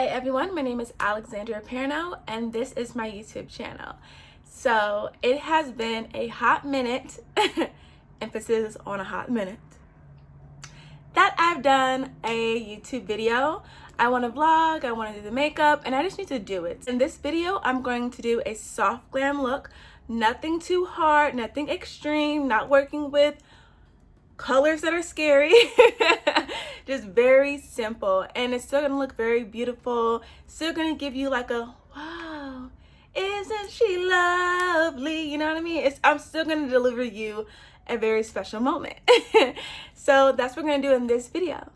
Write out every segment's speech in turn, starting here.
Hi everyone, my name is Alexandria Perno and this is my YouTube channel. So it has been a hot minute, emphasis on a hot minute, that I've done a YouTube video. I want to vlog, I want to do the makeup, and I just need to do it. In this video, I'm going to do a soft glam look. Nothing too hard, nothing extreme, not working with colors that are scary. Just very simple, and it's still gonna look very beautiful, still gonna give you like a wow, isn't she lovely, you know what I mean? I'm still gonna deliver you a very special moment. So that's what we're gonna do in this video.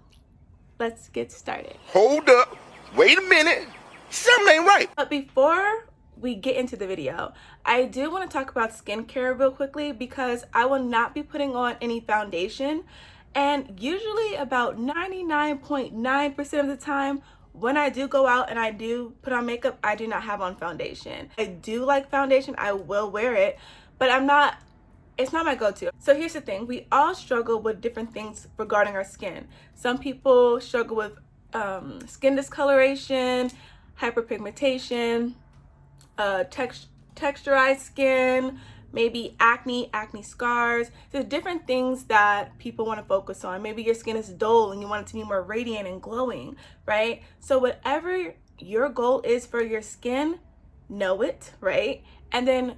Let's get started. Hold up, wait a minute, something ain't right. But before we get into the video, I do want to talk about skincare real quickly because I will not be putting on any foundation, and usually about 99.9% of the time when I do go out and I do put on makeup, I do not have on foundation. I do like foundation, I will wear it, but it's not my go-to. So here's the thing, we all struggle with different things regarding our skin. Some people struggle with skin discoloration, hyperpigmentation, texturized skin, maybe acne scars. There's different things that people want to focus on. Maybe your skin is dull and you want it to be more radiant and glowing, right? So whatever your goal is for your skin, know it, right? And then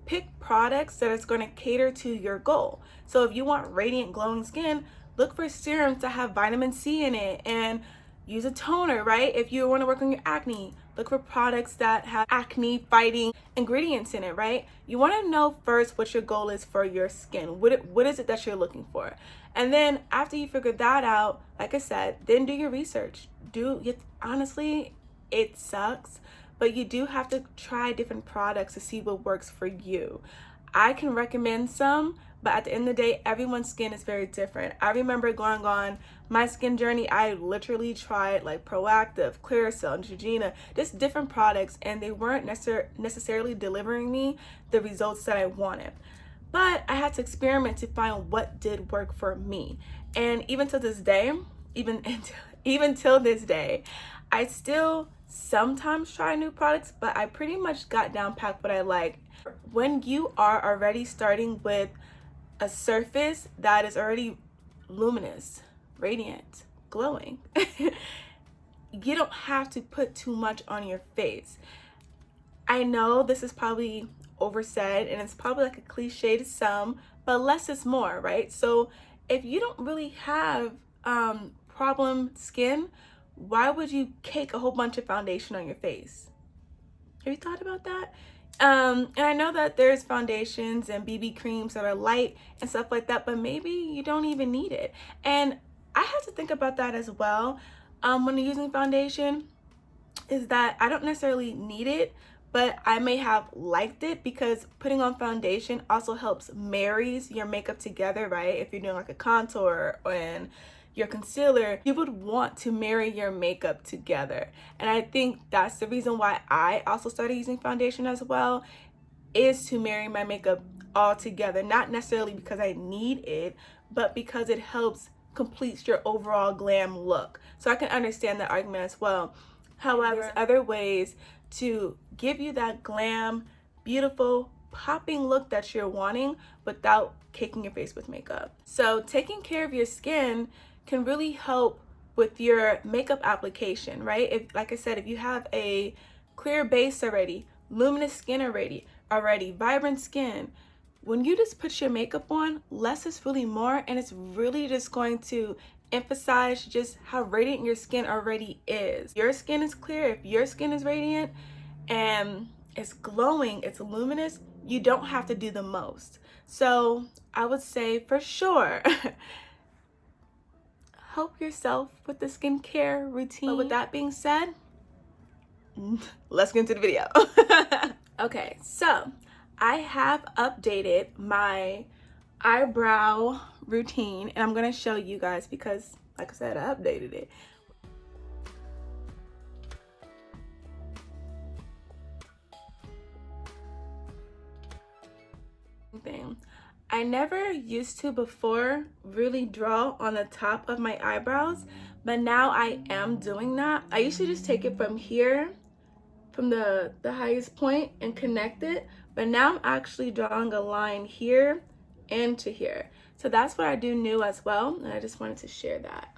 pick products that is going to cater to your goal. So if you want radiant, glowing skin, look for serums that have vitamin C in it, and use a toner, right? If you want to work on your acne, look for products that have acne fighting ingredients in it, right? You want to know first what your goal is for your skin. What is it that you're looking for? And then after you figure that out, like I said, then do your research. Honestly, it sucks, but you do have to try different products to see what works for you. I can recommend some, but at the end of the day, everyone's skin is very different. I remember going on my skin journey, I literally tried like Proactive, Clearasil, Neutrogena, just different products, and they weren't necessarily delivering me the results that I wanted. But I had to experiment to find what did work for me. And even to this day, even till this day, I still sometimes try new products, but I pretty much got down pat what I like. When you are already starting with a surface that is already luminous, radiant, glowing, you don't have to put too much on your face. I know this is probably oversaid and it's probably like a cliche to some, but less is more, right? So if you don't really have problem skin, why would you cake a whole bunch of foundation on your face? Have you thought about that? And I know that there's foundations and BB creams that are light and stuff like that, but maybe you don't even need it. And I had to think about that as well when using foundation, is that I don't necessarily need it, but I may have liked it because putting on foundation also helps marries your makeup together, right? If you're doing like a contour and your concealer, you would want to marry your makeup together. And I think that's the reason why I also started using foundation as well, is to marry my makeup all together. Not necessarily because I need it, but because it helps complete your overall glam look. So I can understand that argument as well. However, there's other ways to give you that glam, beautiful, popping look that you're wanting without caking your face with makeup. So taking care of your skin can really help with your makeup application, right? If, like I said, if you have a clear base already, luminous skin already, vibrant skin, when you just put your makeup on, less is really more, and it's really just going to emphasize just how radiant your skin already is. Your skin is clear, if your skin is radiant and it's glowing, it's luminous, you don't have to do the most. So I would say for sure, help yourself with the skincare routine. But with that being said, let's get into the video. Okay, so I have updated my eyebrow routine, and I'm gonna show you guys because, like I said, I updated it. I never used to before really draw on the top of my eyebrows, But now I am doing that. I usually just take it from here, from the highest point, and connect it. But now I'm actually drawing a line here into here. So that's what I do new as well, and I just wanted to share that.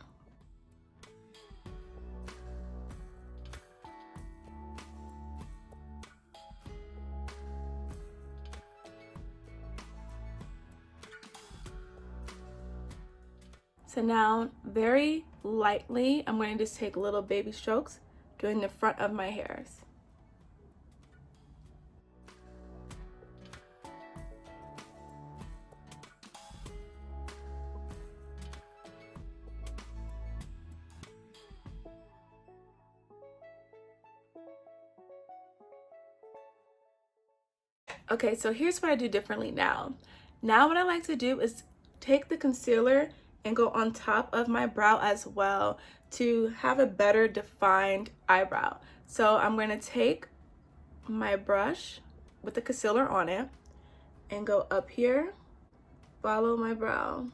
So now, very lightly, I'm going to just take little baby strokes doing the front of my hairs. Okay, so here's what I do differently now. Now what I like to do is take the concealer and go on top of my brow as well to have a better defined eyebrow. So I'm going to take my brush with the concealer on it and go up here, follow my brow.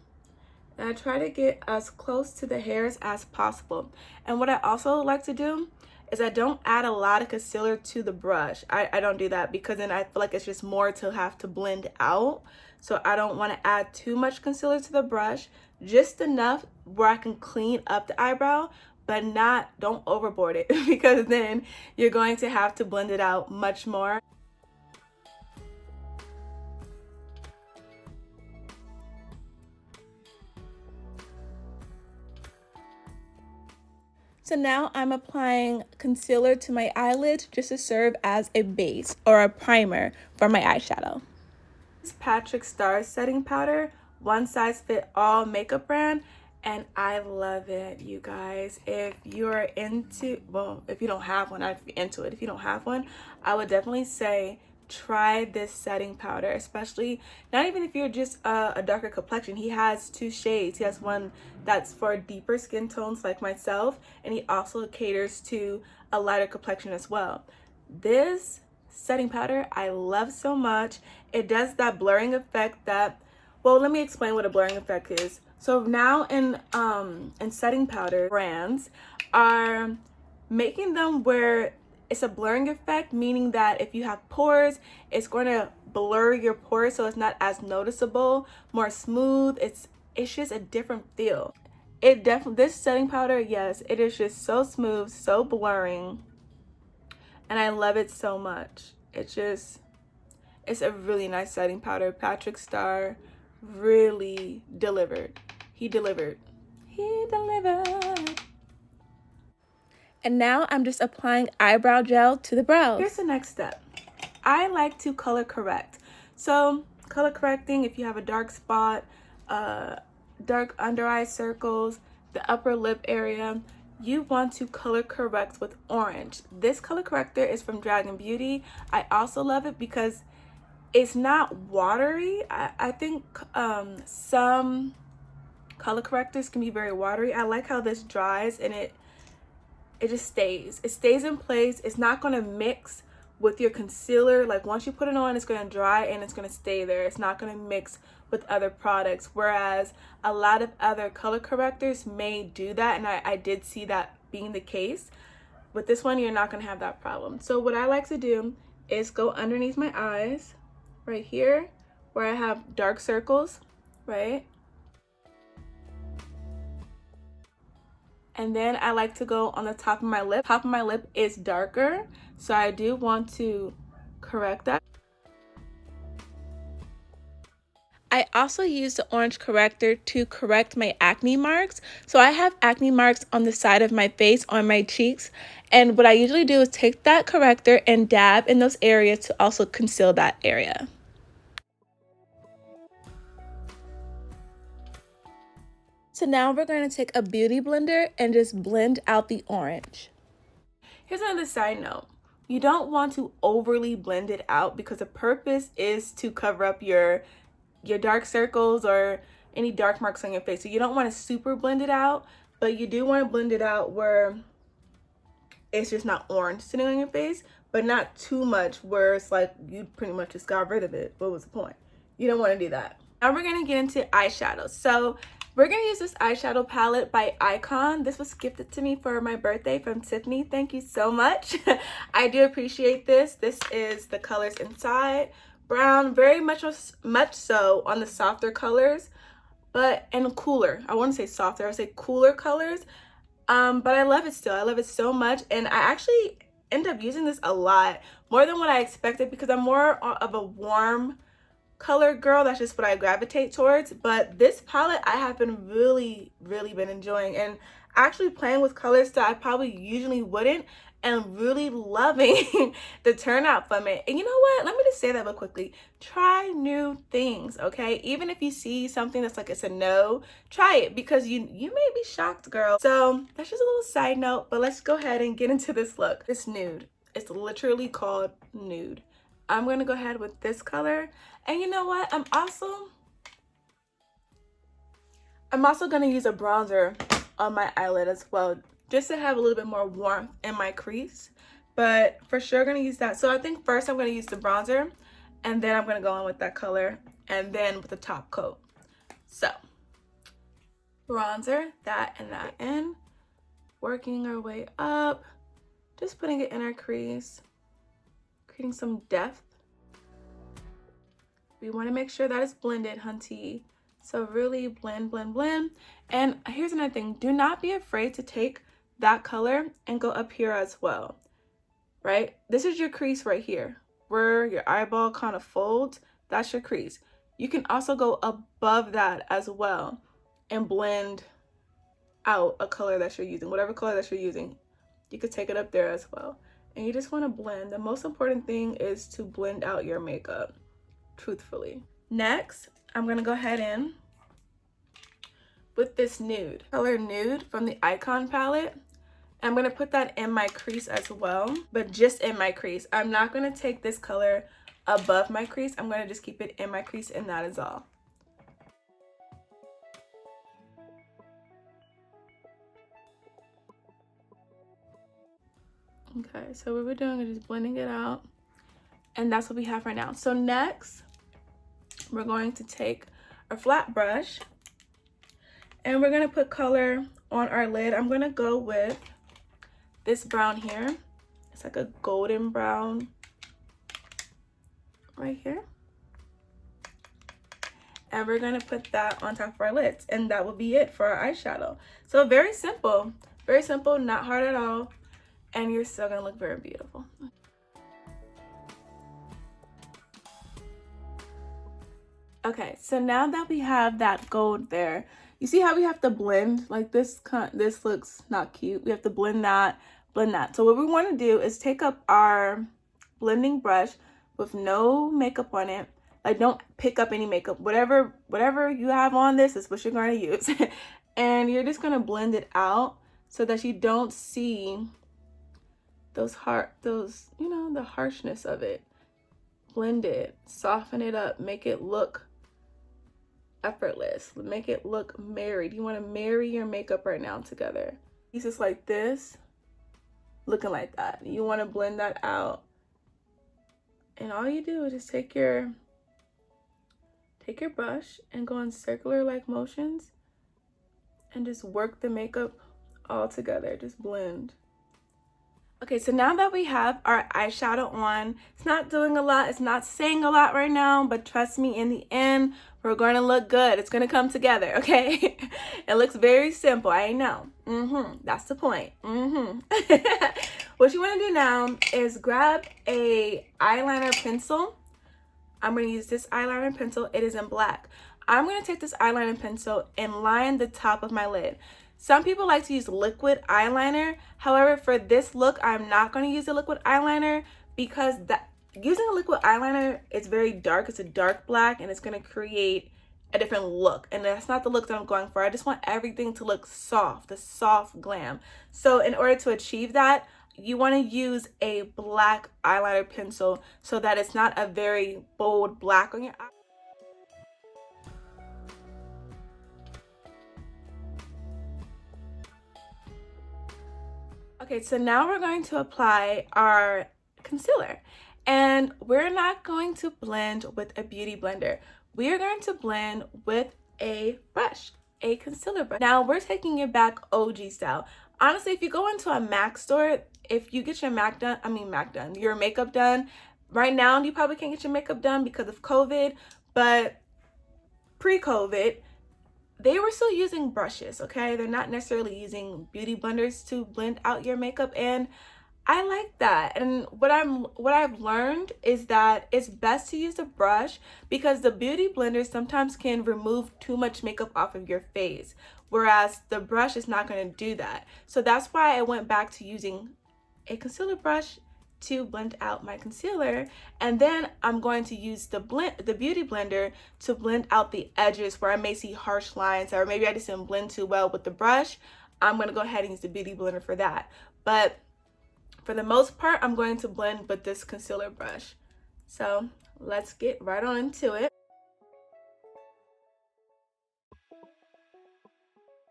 And I try to get as close to the hairs as possible. And what I also like to do is I don't add a lot of concealer to the brush. I don't do that because then I feel like it's just more to have to blend out. So I don't want to add too much concealer to the brush, just enough where I can clean up the eyebrow, but don't overboard it because then you're going to have to blend it out much more. So now I'm applying concealer to my eyelids just to serve as a base or a primer for my eyeshadow. This is Patrick Starr's setting powder, one size fit all makeup brand, and I love it, you guys. If you're into, well, if you don't have one, I'd be into it. If you don't have one, I would definitely say try this setting powder, especially not even if you're just a darker complexion. He has two shades. He has one that's for deeper skin tones like myself, and he also caters to a lighter complexion as well. This setting powder I love so much. It does that blurring effect that, well, let me explain what a blurring effect is. So now in setting powder brands are making them where it's a blurring effect, meaning that if you have pores, it's going to blur your pores so it's not as noticeable, more smooth. It's just a different feel. This setting powder, yes, it is just so smooth, so blurring, and I love it so much. It's a really nice setting powder. Patrick Starr really delivered. He delivered. He delivered. And now I'm just applying eyebrow gel to the brows. Here's the next step. I like to color correct. So color correcting, if you have a dark spot, dark under eye circles, the upper lip area, you want to color correct with orange. This color corrector is from Dragon Beauty. I also love it because it's not watery. I think some color correctors can be very watery. I like how this dries and it just stays. It stays in place. It's not going to mix with your concealer. Like once you put it on, it's going to dry and it's going to stay there. It's not going to mix with other products. Whereas a lot of other color correctors may do that. And I did see that being the case. With this one, you're not going to have that problem. So what I like to do is go underneath my eyes right here where I have dark circles, right? And then I like to go on the top of my lip. Top of my lip is darker, so I do want to correct that. I also use the orange corrector to correct my acne marks. So I have acne marks on the side of my face, on my cheeks. And what I usually do is take that corrector and dab in those areas to also conceal that area. So now we're going to take a beauty blender and just blend out the orange. Here's another side note. You don't want to overly blend it out because the purpose is to cover up your dark circles or any dark marks on your face. So you don't want to super blend it out, but you do want to blend it out where it's just not orange sitting on your face, but not too much where it's like you pretty much just got rid of it. What was the point? You don't want to do that. Now we're going to get into eyeshadow. So We're gonna use this eyeshadow palette by Icon. This was gifted to me for my birthday from Tiffany. Thank you so much. I do appreciate this. This is the colors inside. Brown, very much so on the softer colors, but and cooler. I wouldn't say softer, I would say cooler colors. But I love it still. I love it so much, and I actually end up using this a lot, more than what I expected, because I'm more of a warm color girl. That's just what I gravitate towards. But this palette I have been really been enjoying, and actually playing with colors that I probably usually wouldn't, and really loving the turnout from it. And you know what, let me just say that real quickly: try new things, okay? Even if you see something that's like it's a no, try it, because you may be shocked, girl. So that's just a little side note, but let's go ahead and get into this look. This nude, it's literally called nude. I'm gonna go ahead with this color. And you know what? I'm also gonna use a bronzer on my eyelid as well, just to have a little bit more warmth in my crease. But for sure gonna use that. So I think first I'm gonna use the bronzer, and then I'm gonna go in with that color, and then with the top coat. So bronzer, that and that in, working our way up, just putting it in our crease, creating some depth. We want to make sure that it's blended, hunty. So really blend. And here's another thing: do not be afraid to take that color and go up here as well, right? This is your crease right here, where your eyeball kind of folds. That's your crease. You can also go above that as well and blend out a color that you're using, whatever color that you're using. You could take it up there as well. And you just want to blend. The most important thing is to blend out your makeup, truthfully. Next, I'm gonna go ahead in with this nude color, nude, from the Icon palette. I'm gonna put that in my crease as well, but just in my crease. I'm not gonna take this color above my crease. I'm gonna just keep it in my crease, and that is all. Okay, so what we're doing is just blending it out, and that's what we have right now. So next, we're going to take a flat brush, and we're gonna put color on our lid. I'm gonna go with this brown here. It's like a golden brown right here. And we're gonna put that on top of our lids, and that will be it for our eyeshadow. So very simple, not hard at all, and you're still gonna look very beautiful. Okay, so now that we have that gold there, you see how we have to blend? Like this looks not cute. We have to blend that. So what we want to do is take up our blending brush with no makeup on it. Like, don't pick up any makeup. Whatever you have on, this is what you're going to use. And you're just going to blend it out so that you don't see the harshness of it. Blend it, soften it up, make it look effortless, make it look married. You want to marry your makeup right now together. Pieces like this, looking like that. You want to blend that out, and all you do is just take your brush and go in circular like motions and just work the makeup all together. Just blend. Okay, so now that we have our eyeshadow on, it's not doing a lot, it's not saying a lot right now, but trust me, in the end, we're going to look good. It's going to come together, okay? It looks very simple, I know. That's the point. What you want to do now is grab a eyeliner pencil. I'm going to use this eyeliner pencil. It is in black. I'm going to take this eyeliner pencil and line the top of my lid. Some people like to use liquid eyeliner. However, for this look, I'm not going to use a liquid eyeliner because using a liquid eyeliner, it's very dark. It's a dark black, and it's going to create a different look. And that's not the look that I'm going for. I just want everything to look soft, a soft glam. So in order to achieve that, you want to use a black eyeliner pencil so that it's not a very bold black on your eye. Okay, so now we're going to apply our concealer, and we're not going to blend with a beauty blender. We are going to blend with a brush. a concealer brush. Now we're taking it back OG style. Honestly, if you go into a MAC store, if you get your your makeup done, right now you probably can't get your makeup done because of COVID, but pre-COVID, they were still using brushes, okay? They're not necessarily using beauty blenders to blend out your makeup, and I like that. And what I've learned is that it's best to use a brush because the beauty blender sometimes can remove too much makeup off of your face, whereas the brush is not going to do that. So that's why I went back to using a concealer brush to blend out my concealer, and then I'm going to use the beauty blender to blend out the edges where I may see harsh lines, or maybe I just didn't blend too well with the brush. I'm going to go ahead and use the beauty blender for that. But for the most part, I'm going to blend with this concealer brush. So let's get right on into it.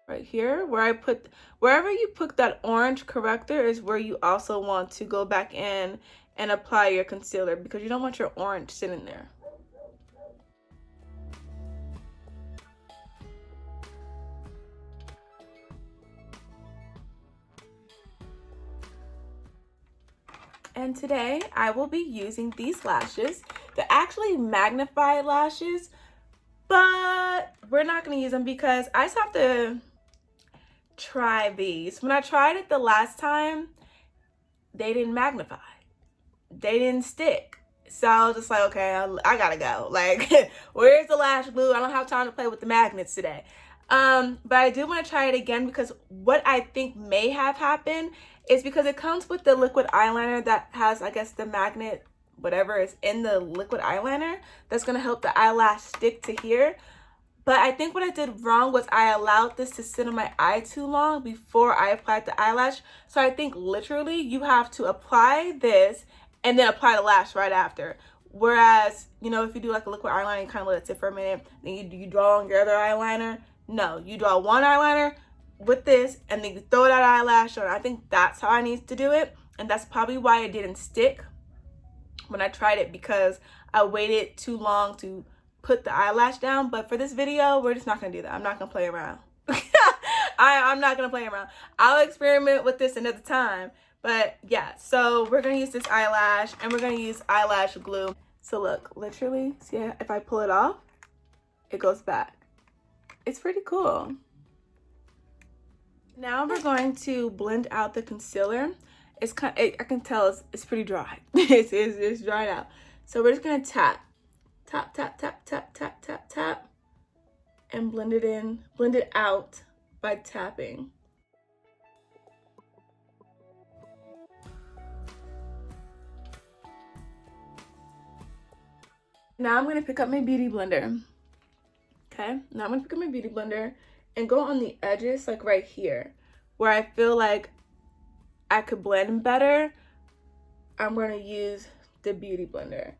Right here, wherever you put that orange corrector is where you also want to go back in and apply your concealer, because you don't want your orange sitting there. And today I will be using these lashes. They're actually magnified lashes, but we're not going to use them because I just have to try these. When I tried it the last time, they didn't magnify. They didn't stick. So I was just like, okay, I gotta go. Like, where's the lash glue? I don't have time to play with the magnets today. But I do want to try it again because what I think may have happened is because it comes with the liquid eyeliner that has, I guess, the magnet, whatever is in the liquid eyeliner, that's going to help the eyelash stick to here. But I think what I did wrong was I allowed this to sit on my eye too long before I applied the eyelash. So I think literally you have to apply this and then apply the lash right after. Whereas, you know, if you do like a liquid eyeliner, you kind of let it sit for a minute, then you draw on your other eyeliner. No, you draw one eyeliner with this and then you throw that eyelash on. I think that's how I need to do it. And that's probably why it didn't stick when I tried it, because I waited too long to put the eyelash down. But for this video, we're just not gonna do that. I'm not gonna play around. I'm not gonna play around. I'll experiment with this another time. But yeah, so we're gonna use this eyelash and we're gonna use eyelash glue. So look, literally, see, if I pull it off, it goes back. It's pretty cool. Now we're going to blend out the concealer. It's I can tell it's pretty dry. it's dried out. So we're just gonna tap, tap, tap, tap, tap, tap, tap, tap, and blend it out by tapping. Now I'm gonna pick up my beauty blender. Okay, now I'm gonna pick up my beauty blender and go on the edges, like right here, where I feel like I could blend better. I'm gonna use the beauty blender.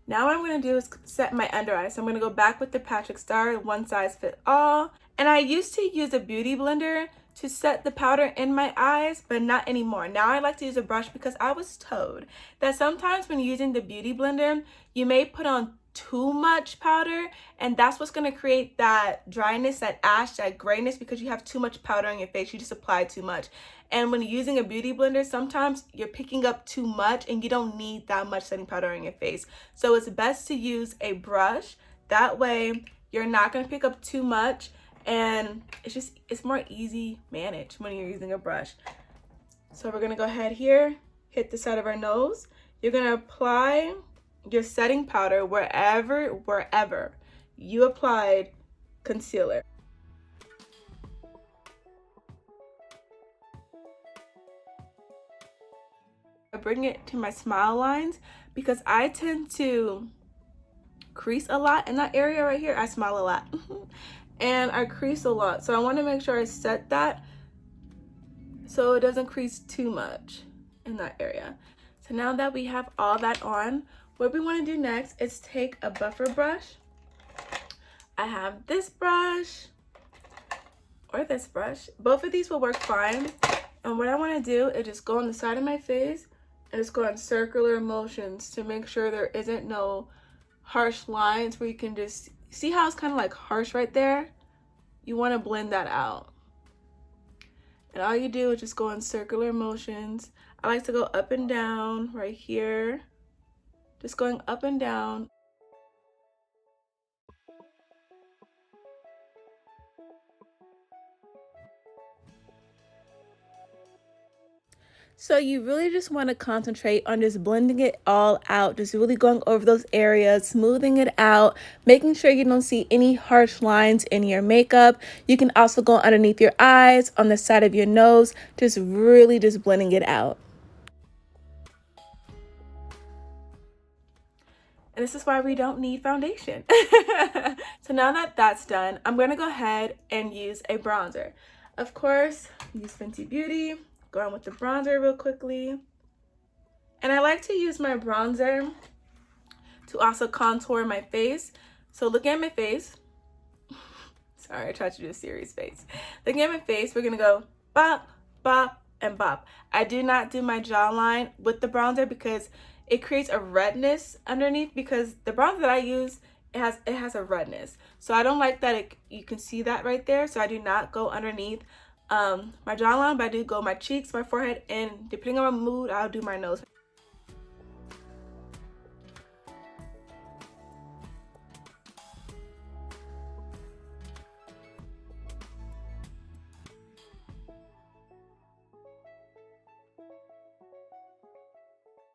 Now what I'm gonna do is set my under eye. So I'm gonna go back with the Patrick Star, one size fit all. And I used to use a beauty blender to set the powder in my eyes, but not anymore. Now I like to use a brush because I was told that sometimes when using the beauty blender, you may put on too much powder, and that's what's going to create that dryness, that ash, that grayness, because you have too much powder on your face. You just apply too much. And when using a beauty blender, sometimes you're picking up too much and you don't need that much setting powder on your face. So it's best to use a brush. That way you're not going to pick up too much, and it's more easy managed when you're using a brush. So we're going to go ahead here, hit the side of our nose. You're going to apply your setting powder wherever you applied concealer. I bring it to my smile lines because I tend to crease a lot in that area right here. I smile a lot and I crease a lot, so I want to make sure I set that so it doesn't crease too much in that area. So now that we have all that on, what we want to do next is take a buffer brush. I have this brush or this brush. Both of these will work fine. And what I want to do is just go on the side of my face And just go in circular motions to make sure there isn't no harsh lines where you can just see how it's kind of like harsh right there. You want to blend that out. And all you do is just go in circular motions. I like to go up and down right here. Just going up and down. So you really just want to concentrate on just blending it all out, just really going over those areas, smoothing it out, making sure you don't see any harsh lines in your makeup. You can also go underneath your eyes, on the side of your nose, just really just blending it out. And this is why we don't need foundation. So now that that's done, I'm going to go ahead and use a bronzer. Of course, use Fenty Beauty. Go on with the bronzer real quickly. And I like to use my bronzer to also contour my face. So looking at my face, sorry, I tried to do a serious face. Looking at my face, we're gonna go bop, bop, and bop. I do not do my jawline with the bronzer because it creates a redness underneath, because the bronzer that I use, it has a redness. So I don't like that you can see that right there. So I do not go underneath my jawline, but I do go my cheeks, my forehead, and depending on my mood, I'll do my nose.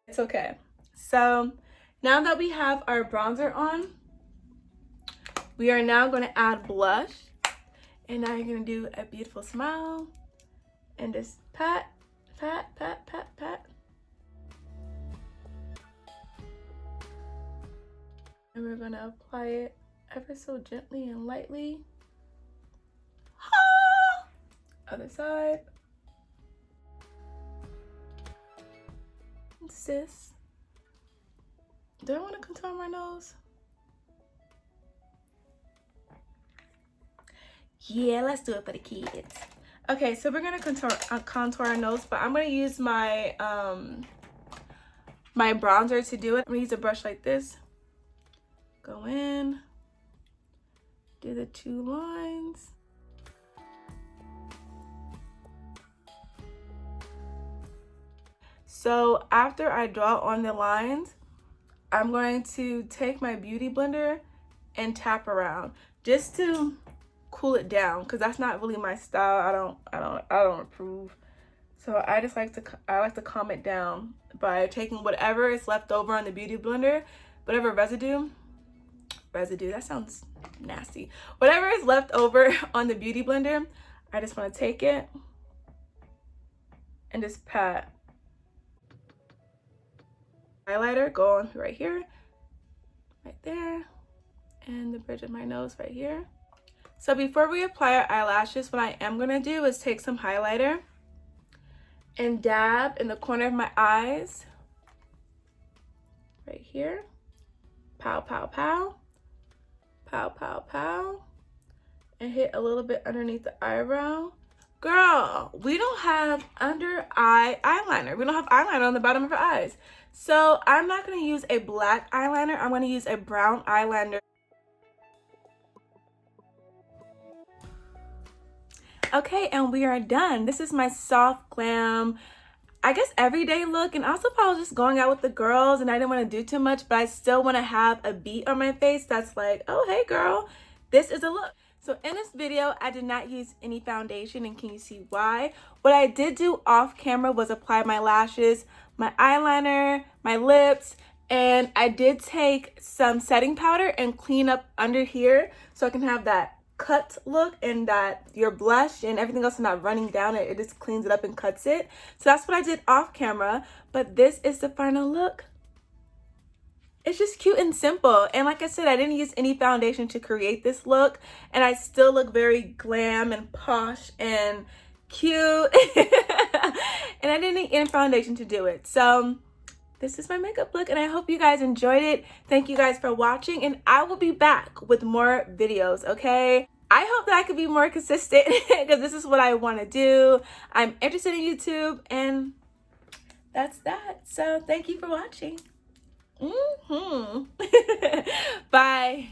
It's okay. So now that we have our bronzer on, we are now going to add blush. And now you're going to do a beautiful smile and just pat, pat, pat, pat, pat. And we're going to apply it ever so gently and lightly. Other side. Sis, do I want to contour my nose? Yeah, let's do it for the kids. Okay, so we're gonna contour our nose, but I'm gonna use my my bronzer to do it. I'm gonna use a brush like this. Go in, do the 2 lines. So after I draw on the lines, I'm going to take my beauty blender and tap around just to cool it down, because that's not really my style. I don't approve. So I like to calm it down by taking whatever is left over on the beauty blender, whatever residue, that sounds nasty. Whatever is left over on the beauty blender, I just want to take it and just pat. Highlighter, go on right here, right there, and the bridge of my nose right here. So before we apply our eyelashes, what I am going to do is take some highlighter and dab in the corner of my eyes, right here. Pow, pow, pow. Pow, pow, pow. And hit a little bit underneath the eyebrow. Girl, we don't have under eye eyeliner. We don't have eyeliner on the bottom of our eyes. So I'm not going to use a black eyeliner. I'm going to use a brown eyeliner. Okay, and we are done. This is my soft glam, I guess, everyday look. And also, if I was just going out with the girls and I didn't want to do too much, but I still want to have a beat on my face that's like, oh, hey, girl, this is a look. So in this video, I did not use any foundation, and can you see why? What I did do off camera was apply my lashes, my eyeliner, my lips, and I did take some setting powder and clean up under here so I can have that cut look, and that your blush and everything else is not running down. It just cleans it up and cuts it. So that's what I did off camera, but this is the final look. It's just cute and simple. And like I said, I didn't use any foundation to create this look, and I still look very glam and posh and cute. And I didn't need any foundation to do it. So this is my makeup look, and I hope you guys enjoyed it. Thank you guys for watching, and I will be back with more videos, okay? I hope that I could be more consistent because this is what I want to do. I'm interested in YouTube, and that's that. So thank you for watching. Bye.